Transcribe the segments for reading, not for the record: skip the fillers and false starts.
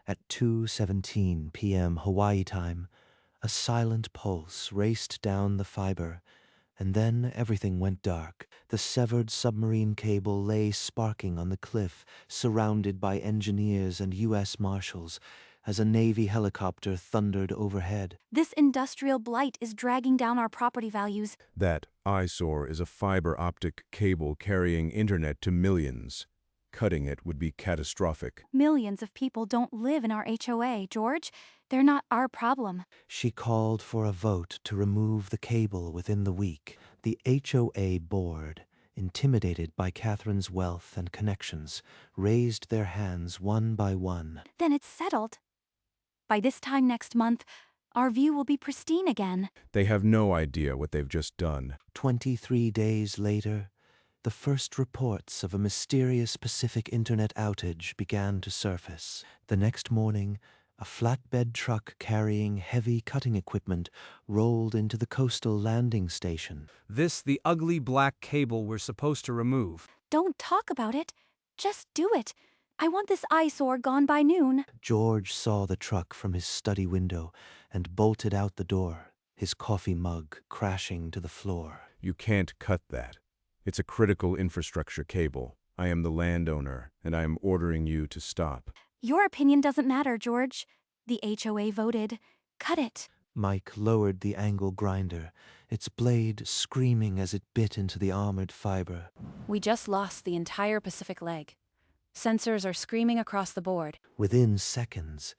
At 2:17 p.m. Hawaii time, a silent pulse raced down the fiber, and then everything went dark. The severed submarine cable lay sparking on the cliff, surrounded by engineers and U.S. Marshals, as a Navy helicopter thundered overhead. This industrial blight is dragging down our property values. That eyesore is a fiber optic cable carrying internet to millions. Cutting it would be catastrophic. Millions of people don't live in our HOA, George. They're not our problem. She called for a vote to remove the cable within the week. The HOA board, intimidated by Catherine's wealth and connections, raised their hands one by one. Then it's settled. By this time next month, our view will be pristine again. They have no idea what they've just done. 23 days later, the first reports of a mysterious Pacific internet outage began to surface. The next morning, a flatbed truck carrying heavy cutting equipment rolled into the coastal landing station. This the ugly black cable we're supposed to remove. Don't talk about it. Just do it. I want this eyesore gone by noon. George saw the truck from his study window and bolted out the door, his coffee mug crashing to the floor. You can't cut that. It's a critical infrastructure cable. I am the landowner, and I am ordering you to stop. Your opinion doesn't matter, George. The HOA voted. Cut it. Mike lowered the angle grinder, its blade screaming as it bit into the armored fiber. We just lost the entire Pacific leg. Sensors are screaming across the board. Within seconds,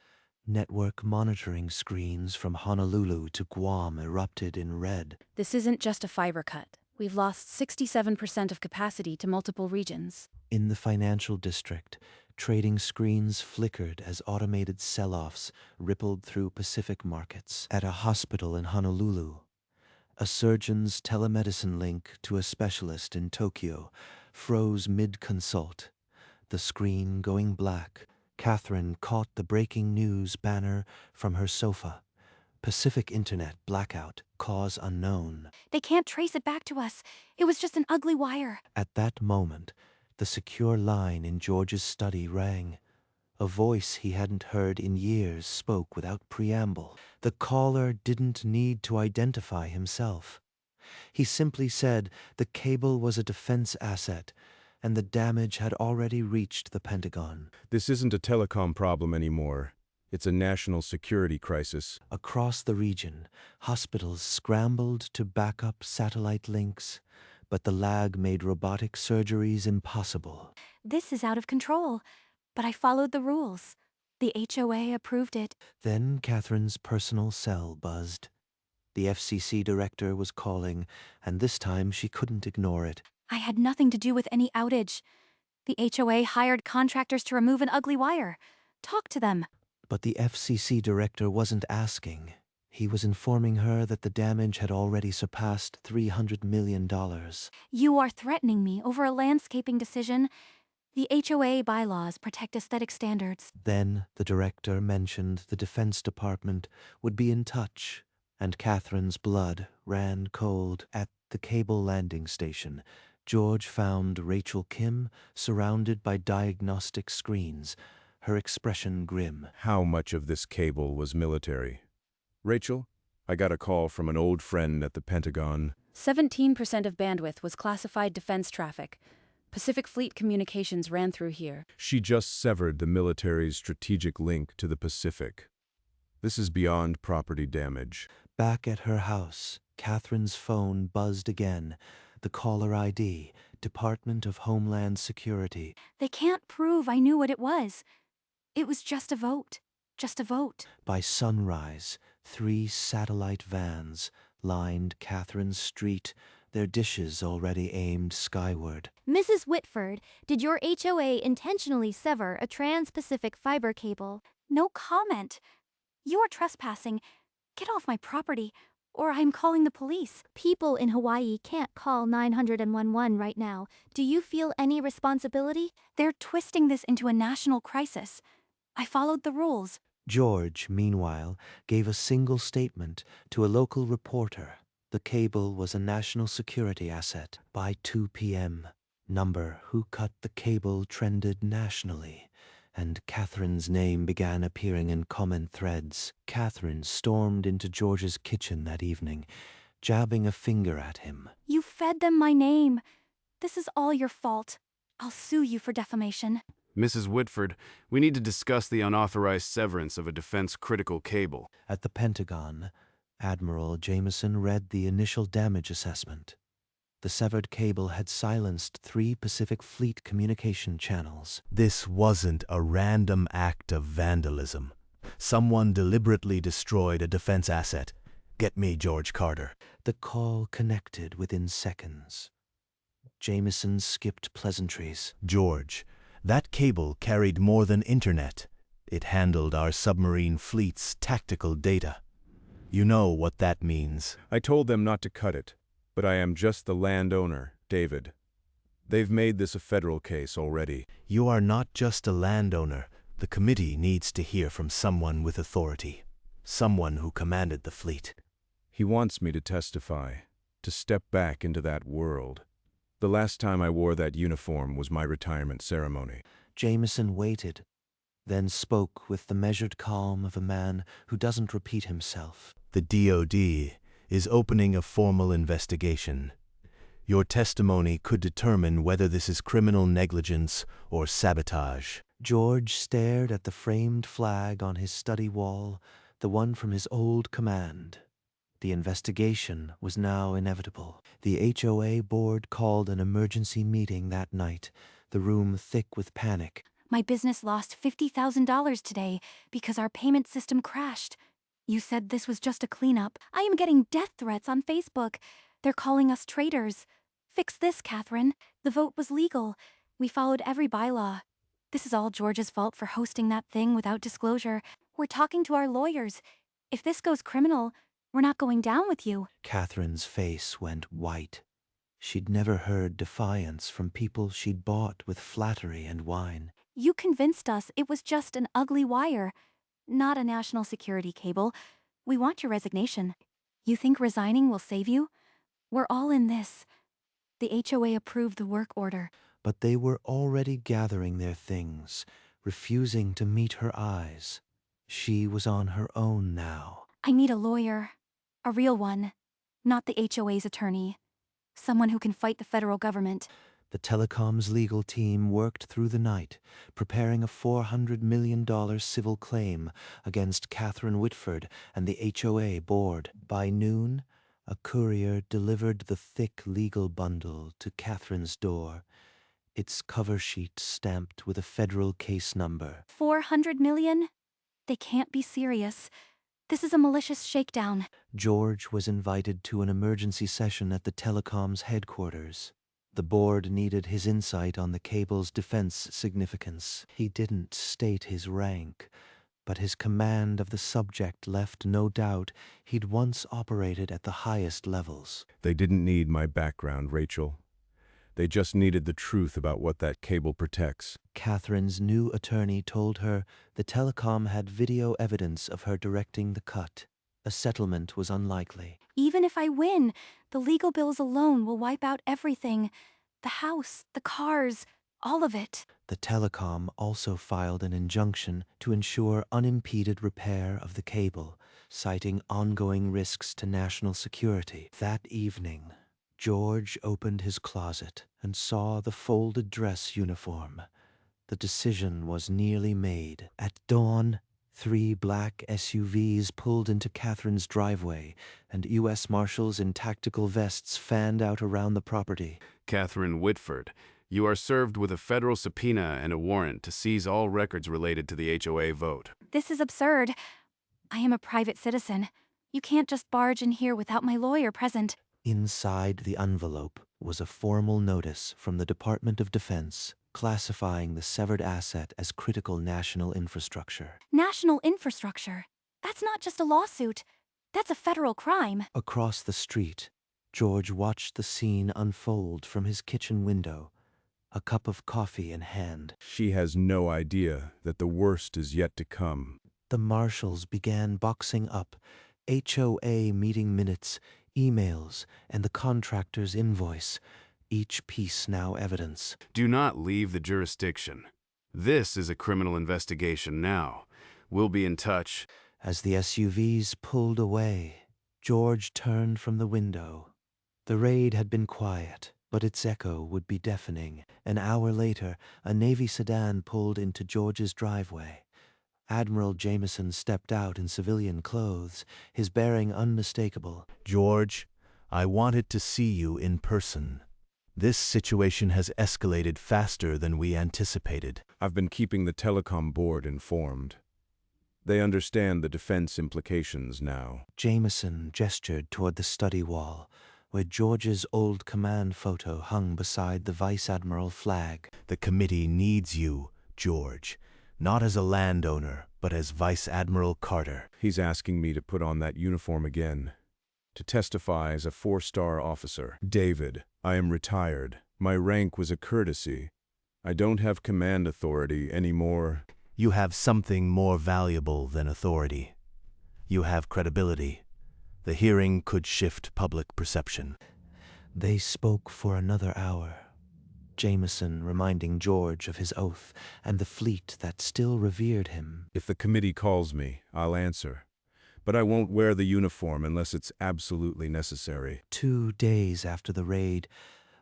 network monitoring screens from Honolulu to Guam erupted in red. This isn't just a fiber cut. We've lost 67% of capacity to multiple regions. In the financial district, trading screens flickered as automated sell-offs rippled through Pacific markets. At a hospital in Honolulu, a surgeon's telemedicine link to a specialist in Tokyo froze mid-consult, the screen going black. Catherine caught the breaking news banner from her sofa. Pacific Internet blackout, cause unknown. They can't trace it back to us. It was just an ugly wire. At that moment, the secure line in George's study rang. A voice he hadn't heard in years spoke without preamble. The caller didn't need to identify himself. He simply said the cable was a defense asset, and the damage had already reached the Pentagon. This isn't a telecom problem anymore. It's a national security crisis. Across the region, hospitals scrambled to back up satellite links, but the lag made robotic surgeries impossible. This is out of control, but I followed the rules. The HOA approved it. Then Catherine's personal cell buzzed. The FCC director was calling, and this time she couldn't ignore it. I had nothing to do with any outage. The HOA hired contractors to remove an ugly wire. Talk to them. But the FCC director wasn't asking. He was informing her that the damage had already surpassed $300 million. You are threatening me over a landscaping decision. The HOA bylaws protect aesthetic standards. Then the director mentioned the Defense Department would be in touch, and Catherine's blood ran cold. At the cable landing station, George found Rachel Kim surrounded by diagnostic screens, her expression grim. How much of this cable was military? Rachel, I got a call from an old friend at the Pentagon. 17% of bandwidth was classified defense traffic. Pacific Fleet communications ran through here. She just severed the military's strategic link to the Pacific. This is beyond property damage. Back at her house, Catherine's phone buzzed again. The caller ID, Department of Homeland Security. They can't prove I knew what it was. It was just a vote. Just a vote. By sunrise, 3 satellite vans lined Catherine's street, their dishes already aimed skyward. Mrs. Whitford, did your HOA intentionally sever a trans-Pacific fiber cable? No comment. You are trespassing. Get off my property, or I'm calling the police. People in Hawaii can't call 911 right now. Do you feel any responsibility? They're twisting this into a national crisis. I followed the rules. George, meanwhile, gave a single statement to a local reporter. The cable was a national security asset. By 2 p.m., number who cut the cable trended nationally, and Catherine's name began appearing in comment threads. Catherine stormed into George's kitchen that evening, jabbing a finger at him. You fed them my name. This is all your fault. I'll sue you for defamation. Mrs. Whitford, we need to discuss the unauthorized severance of a defense-critical cable. At the Pentagon, Admiral Jameson read the initial damage assessment. The severed cable had silenced 3 Pacific Fleet communication channels. This wasn't a random act of vandalism. Someone deliberately destroyed a defense asset. Get me George Carter. The call connected within seconds. Jameson skipped pleasantries. George, that cable carried more than internet. It handled our submarine fleet's tactical data. You know what that means. I told them not to cut it, but I am just the landowner, David. They've made this a federal case already. You are not just a landowner. The committee needs to hear from someone with authority. Someone who commanded the fleet. He wants me to testify, to step back into that world. The last time I wore that uniform was my retirement ceremony. Jameson waited, then spoke with the measured calm of a man who doesn't repeat himself. The DoD is opening a formal investigation. Your testimony could determine whether this is criminal negligence or sabotage. George stared at the framed flag on his study wall, the one from his old command. The investigation was now inevitable. The HOA board called an emergency meeting that night, the room thick with panic. My business lost $50,000 today because our payment system crashed. You said this was just a cleanup. I am getting death threats on Facebook. They're calling us traitors. Fix this, Catherine. The vote was legal. We followed every bylaw. This is all George's fault for hosting that thing without disclosure. We're talking to our lawyers. If this goes criminal, we're not going down with you. Catherine's face went white. She'd never heard defiance from people she'd bought with flattery and wine. You convinced us it was just an ugly wire, not a national security cable. We want your resignation. You think resigning will save you? We're all in this. The HOA approved the work order. But they were already gathering their things, refusing to meet her eyes. She was on her own now. I need a lawyer. A real one. Not the HOA's attorney. Someone who can fight the federal government. The telecom's legal team worked through the night, preparing a $400 million civil claim against Catherine Whitford and the HOA board. By noon, a courier delivered the thick legal bundle to Catherine's door, its cover sheet stamped with a federal case number. 400 million? They can't be serious. This is a malicious shakedown. George was invited to an emergency session at the telecom's headquarters. The board needed his insight on the cable's defense significance. He didn't state his rank, but his command of the subject left no doubt he'd once operated at the highest levels. They didn't need my background, Rachel. They just needed the truth about what that cable protects. Catherine's new attorney told her the telecom had video evidence of her directing the cut. A settlement was unlikely. Even if I win, the legal bills alone will wipe out everything. The house, the cars, all of it. The telecom also filed an injunction to ensure unimpeded repair of the cable, citing ongoing risks to national security. That evening, George opened his closet and saw the folded dress uniform. The decision was nearly made. At dawn, 3 black SUVs pulled into Catherine's driveway, and U.S. Marshals in tactical vests fanned out around the property. Catherine Whitford, you are served with a federal subpoena and a warrant to seize all records related to the HOA vote. This is absurd. I am a private citizen. You can't just barge in here without my lawyer present. Inside the envelope was a formal notice from the Department of Defense classifying the severed asset as critical national infrastructure. National infrastructure? That's not just a lawsuit. That's a federal crime. Across the street, George watched the scene unfold from his kitchen window, a cup of coffee in hand. She has no idea that the worst is yet to come. The marshals began boxing up HOA meeting minutes, emails, and the contractor's invoice, each piece now evidence. Do not leave the jurisdiction. This is a criminal investigation now. We'll be in touch. As the SUVs pulled away, George turned from the window. The raid had been quiet, but its echo would be deafening. An hour later, a Navy sedan pulled into George's driveway. Admiral Jameson stepped out in civilian clothes, his bearing unmistakable. George, I wanted to see you in person. This situation has escalated faster than we anticipated. I've been keeping the telecom board informed. They understand the defense implications now. Jameson gestured toward the study wall, where George's old command photo hung beside the Vice Admiral flag. The committee needs you, George, not as a landowner, but as Vice Admiral Carter. He's asking me to put on that uniform again, to testify as a 4-star officer. David, I am retired. My rank was a courtesy. I don't have command authority anymore. You have something more valuable than authority. You have credibility. The hearing could shift public perception. They spoke for another hour, Jameson reminding George of his oath and the fleet that still revered him. If the committee calls me, I'll answer. But I won't wear the uniform unless it's absolutely necessary. 2 days after the raid,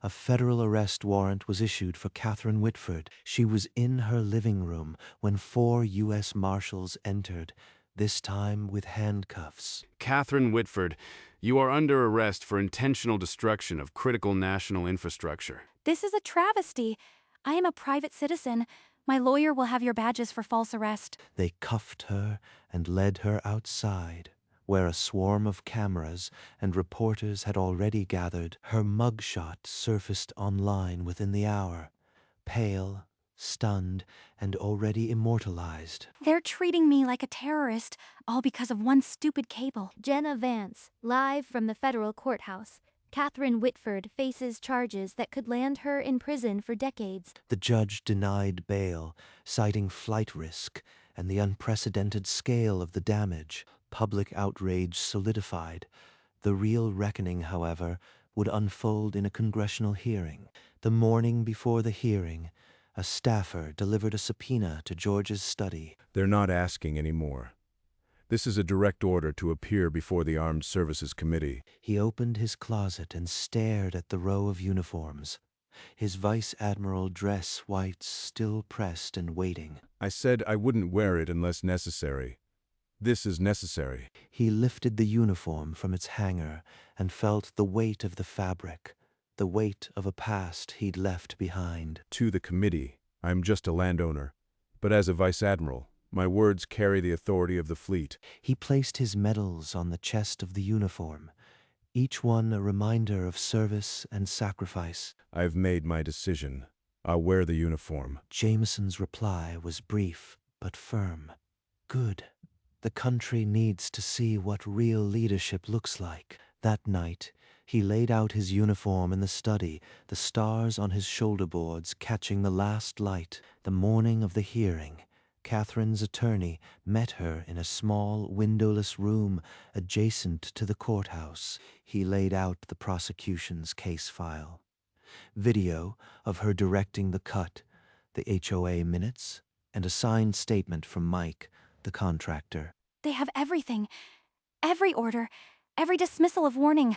a federal arrest warrant was issued for Catherine Whitford. She was in her living room when 4 U.S. Marshals entered, this time with handcuffs. Catherine Whitford, you are under arrest for intentional destruction of critical national infrastructure. This is a travesty. I am a private citizen. My lawyer will have your badges for false arrest. They cuffed her and led her outside, where a swarm of cameras and reporters had already gathered. Her mugshot surfaced online within the hour, pale, stunned, and already immortalized. They're treating me like a terrorist, all because of one stupid cable. Jenna Vance, live from the federal courthouse. Catherine Whitford faces charges that could land her in prison for decades. The judge denied bail, citing flight risk and the unprecedented scale of the damage. Public outrage solidified. The real reckoning, however, would unfold in a congressional hearing. The morning before the hearing, a staffer delivered a subpoena to George's study. They're not asking anymore. This is a direct order to appear before the Armed Services Committee. He opened his closet and stared at the row of uniforms, his vice admiral dress whites still pressed and waiting. I said I wouldn't wear it unless necessary. This is necessary. He lifted the uniform from its hanger and felt the weight of the fabric, the weight of a past he'd left behind. To the committee, I'm just a landowner, but as a vice admiral, my words carry the authority of the fleet. He placed his medals on the chest of the uniform, each one a reminder of service and sacrifice. I've made my decision. I'll wear the uniform. Jameson's reply was brief but firm. Good. The country needs to see what real leadership looks like. That night, he laid out his uniform in the study, the stars on his shoulder boards catching the last light. The morning of the hearing, Catherine's attorney met her in a small, windowless room adjacent to the courthouse. He laid out the prosecution's case file. Video of her directing the cut, the HOA minutes, and a signed statement from Mike, the contractor. They have everything. Every order. Every dismissal of warning.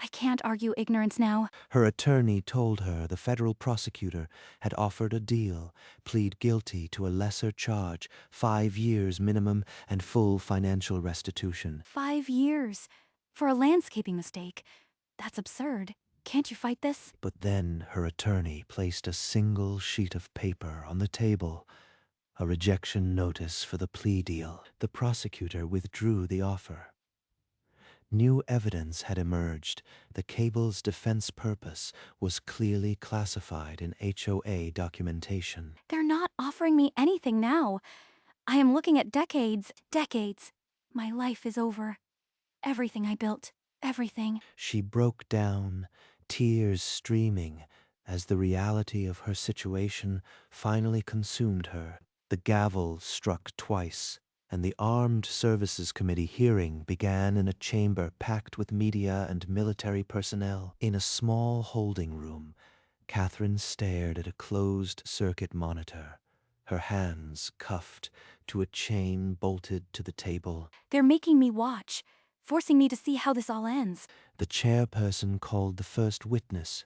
I can't argue ignorance now. Her attorney told her the federal prosecutor had offered a deal, plead guilty to a lesser charge, 5 years minimum, and full financial restitution. 5 years. For a landscaping mistake. That's absurd. Can't you fight this? But then her attorney placed a single sheet of paper on the table, a rejection notice for the plea deal. The prosecutor withdrew the offer. New evidence had emerged. The cable's defense purpose was clearly classified in HOA documentation. They're not offering me anything now. I am looking at decades. Decades. My life is over. Everything I built. Everything. She broke down, tears streaming, as the reality of her situation finally consumed her. The gavel struck twice, and the Armed Services Committee hearing began in a chamber packed with media and military personnel. In a small holding room, Catherine stared at a closed-circuit monitor, her hands cuffed to a chain bolted to the table. They're making me watch, forcing me to see how this all ends. The chairperson called the first witness,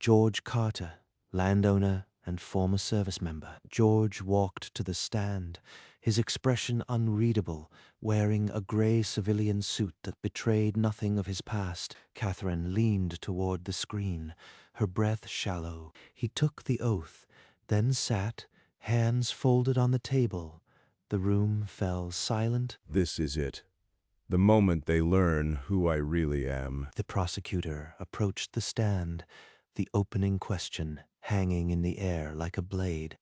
George Carter, landowner and former service member. George walked to the stand, his expression unreadable, wearing a gray civilian suit that betrayed nothing of his past. Catherine leaned toward the screen, her breath shallow. He took the oath, then sat, hands folded on the table. The room fell silent. This is it. The moment they learn who I really am. The prosecutor approached the stand, the opening question hanging in the air like a blade.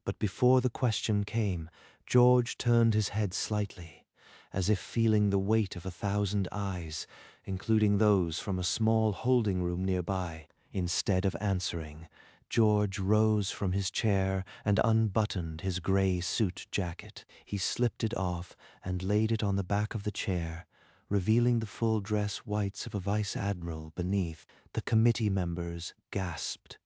But before the question came, George turned his head slightly, as if feeling the weight of 1,000 eyes, including those from a small holding room nearby. Instead of answering, George rose from his chair and unbuttoned his gray suit jacket. He slipped it off and laid it on the back of the chair, revealing the full dress whites of a vice admiral beneath. The committee members gasped.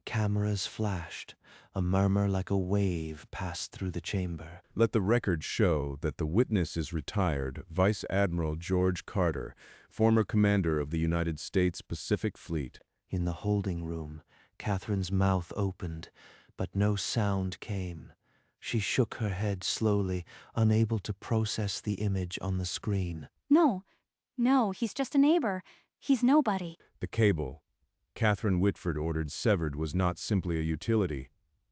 Cameras flashed. A murmur like a wave passed through the chamber. Let the record show that the witness is retired Vice Admiral George Carter, former commander of the United States Pacific Fleet. In the holding room, Catherine's mouth opened, but no sound came. She shook her head slowly, unable to process the image on the screen. No, he's just a neighbor. He's nobody. The cable Catherine Whitford ordered severed was not simply a utility.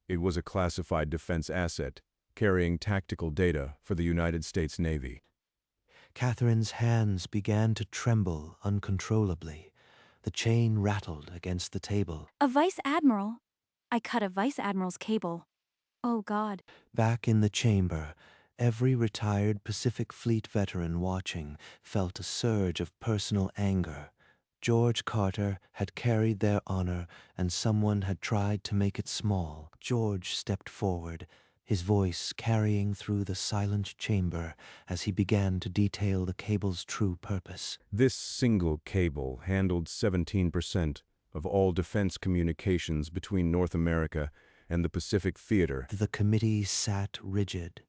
It was a classified defense asset, carrying tactical data for the United States Navy. Catherine's hands began to tremble uncontrollably. The chain rattled against the table. A vice admiral? I cut a vice admiral's cable. Oh, God. Back in the chamber, every retired Pacific Fleet veteran watching felt a surge of personal anger. George Carter had carried their honor, and someone had tried to make it small. George stepped forward, his voice carrying through the silent chamber as he began to detail the cable's true purpose. This single cable handled 17% of all defense communications between North America and the Pacific Theater. The committee sat rigid,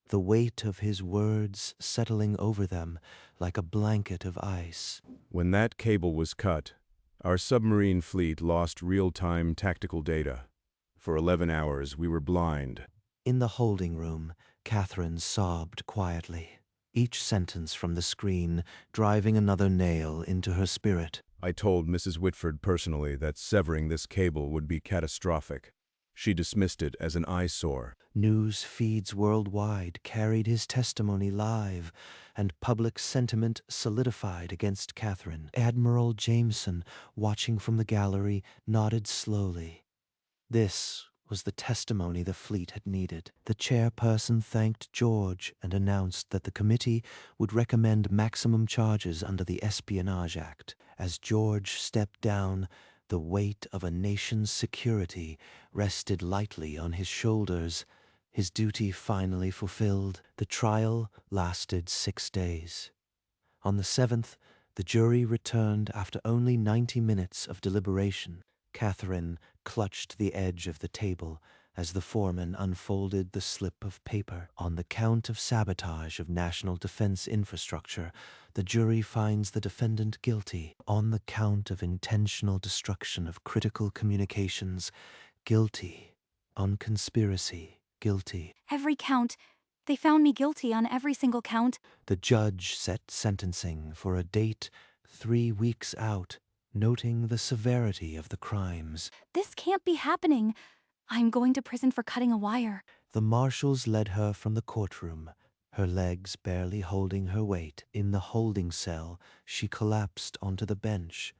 the weight of his words settling over them like a blanket of ice. When that cable was cut, our submarine fleet lost real-time tactical data. For 11 hours, we were blind. In the holding room, Catherine sobbed quietly, each sentence from the screen driving another nail into her spirit. I told Mrs. Whitford personally that severing this cable would be catastrophic. She dismissed it as an eyesore. News feeds worldwide carried his testimony live, and public sentiment solidified against Catherine. Admiral Jameson, watching from the gallery, nodded slowly. This was the testimony the fleet had needed. The chairperson thanked George and announced that the committee would recommend maximum charges under the Espionage Act. As George stepped down, the weight of a nation's security rested lightly on his shoulders. His duty finally fulfilled. The trial lasted 6 days. On the 7th, the jury returned after only 90 minutes of deliberation. Catherine clutched the edge of the table as the foreman unfolded the slip of paper. On the count of sabotage of national defense infrastructure, the jury finds the defendant guilty. On the count of intentional destruction of critical communications, guilty. On conspiracy, guilty. Every count. They found me guilty on every single count. The judge set sentencing for a date 3 weeks out, noting the severity of the crimes. This can't be happening. I'm going to prison for cutting a wire. The marshals led her from the courtroom, her legs barely holding her weight. In the holding cell, she collapsed onto the bench,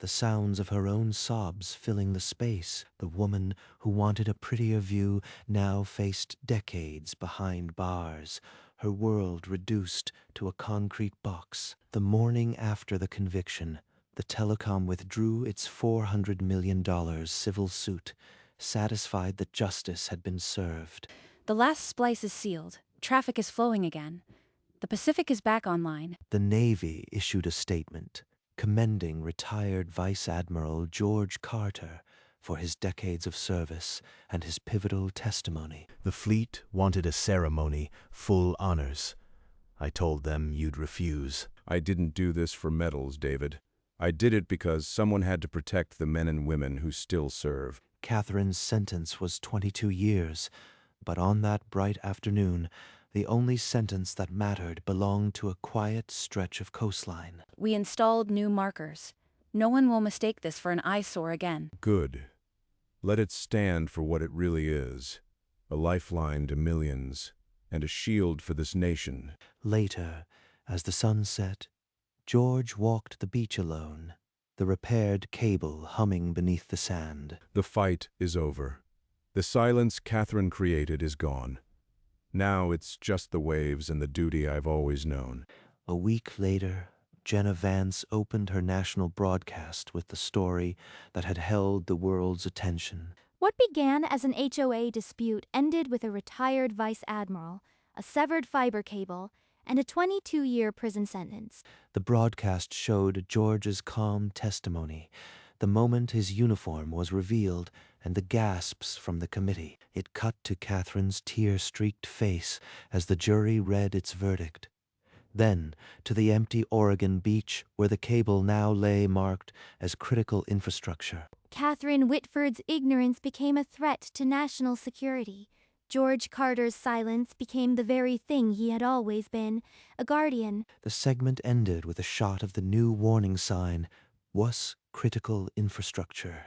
the sounds of her own sobs filling the space. The woman who wanted a prettier view now faced decades behind bars, her world reduced to a concrete box. The morning after the conviction, the telecom withdrew its $400 million civil suit, satisfied that justice had been served. The last splice is sealed. Traffic is flowing again. The Pacific is back online. The Navy issued a statement commending retired Vice Admiral George Carter for his decades of service and his pivotal testimony. The fleet wanted a ceremony, full honors. I told them you'd refuse. I didn't do this for medals, David. I did it because someone had to protect the men and women who still serve. Catherine's sentence was 22 years, but on that bright afternoon, the only sentence that mattered belonged to a quiet stretch of coastline. We installed new markers. No one will mistake this for an eyesore again. Good. Let it stand for what it really is. A lifeline to millions, and a shield for this nation. Later, as the sun set, George walked the beach alone, the repaired cable humming beneath the sand. The fight is over. The silence Catherine created is gone. Now it's just the waves and the duty I've always known. A week later, Jenna Vance opened her national broadcast with the story that had held the world's attention. What began as an HOA dispute ended with a retired vice admiral, a severed fiber cable, and a 22-year prison sentence. The broadcast showed George's calm testimony, the moment his uniform was revealed, and the gasps from the committee. It cut to Catherine's tear-streaked face as the jury read its verdict. Then to the empty Oregon beach where the cable now lay marked as critical infrastructure. Catherine Whitford's ignorance became a threat to national security. George Carter's silence became the very thing he had always been, a guardian. The segment ended with a shot of the new warning sign, "Was critical infrastructure.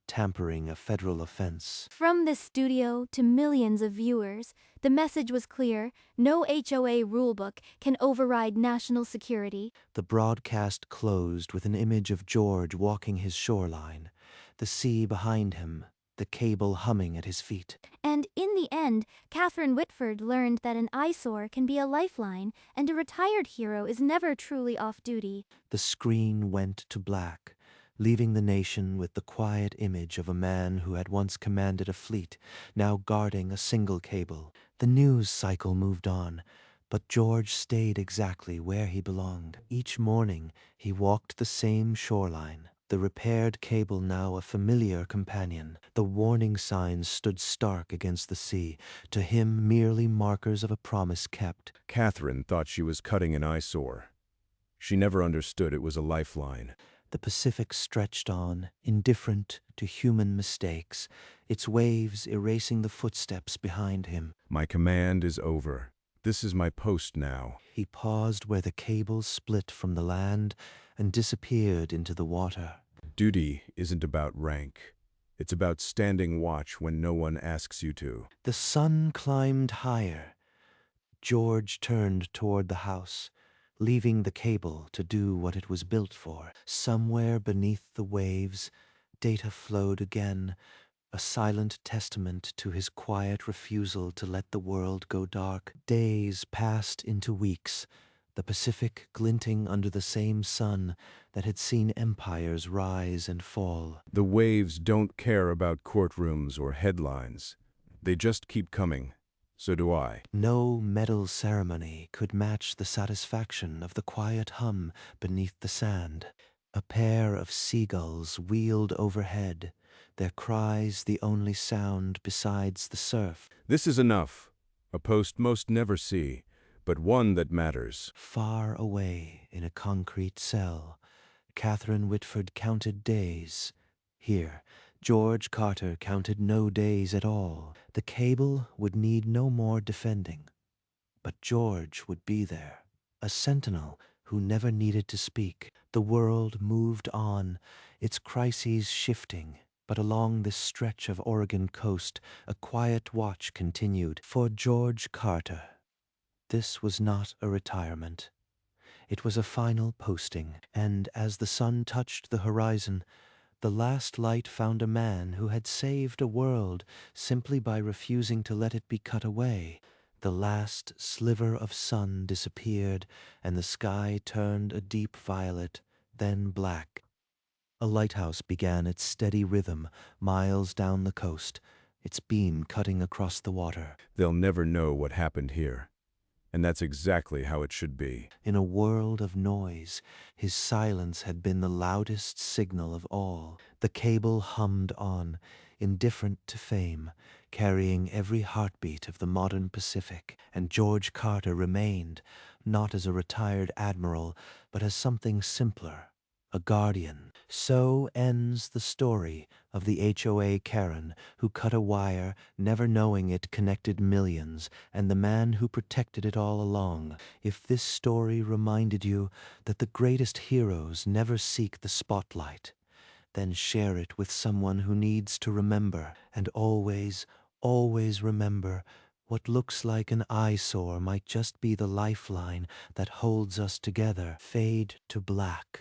Tampering a federal offense." From the studio to millions of viewers, the message was clear: no HOA rulebook can override national security. The broadcast closed with an image of George walking his shoreline, the sea behind him, the cable humming at his feet. And in the end, Catherine Whitford learned that an eyesore can be a lifeline, and a retired hero is never truly off duty. The screen went to black, leaving the nation with the quiet image of a man who had once commanded a fleet, now guarding a single cable. The news cycle moved on, but George stayed exactly where he belonged. Each morning he walked the same shoreline, the repaired cable now a familiar companion. The warning signs stood stark against the sea, to him merely markers of a promise kept. Catherine thought she was cutting an eyesore. She never understood it was a lifeline. The Pacific stretched on, indifferent to human mistakes, its waves erasing the footsteps behind him. My command is over. This is my post now. He paused where the cable split from the land and disappeared into the water. Duty isn't about rank. It's about standing watch when no one asks you to. The sun climbed higher. George turned toward the house, leaving the cable to do what it was built for. Somewhere beneath the waves, data flowed again, a silent testament to his quiet refusal to let the world go dark. Days passed into weeks, the Pacific glinting under the same sun that had seen empires rise and fall. The waves don't care about courtrooms or headlines. They just keep coming. So do I. No medal ceremony could match the satisfaction of the quiet hum beneath the sand. A pair of seagulls wheeled overhead, their cries the only sound besides the surf. This is enough. A post most never see, but one that matters. Far away in a concrete cell, Catherine Whitford counted days. Here, George Carter counted no days at all. The cable would need no more defending. But George would be there, a sentinel who never needed to speak. The world moved on, its crises shifting, but along this stretch of Oregon coast, a quiet watch continued. For George Carter, this was not a retirement. It was a final posting, and as the sun touched the horizon, the last light found a man who had saved a world simply by refusing to let it be cut away. The last sliver of sun disappeared, and the sky turned a deep violet, then black. A lighthouse began its steady rhythm miles down the coast, its beam cutting across the water. They'll never know what happened here. And that's exactly how it should be. In a world of noise, his silence had been the loudest signal of all. The cable hummed on, indifferent to fame, carrying every heartbeat of the modern Pacific, and George Carter remained, not as a retired admiral, but as something simpler, a guardian. So ends the story of the HOA Karen who cut a wire, never knowing it connected millions, and the man who protected it all along. If this story reminded you that the greatest heroes never seek the spotlight, then share it with someone who needs to remember, and always, always remember, what looks like an eyesore might just be the lifeline that holds us together. Fade to black.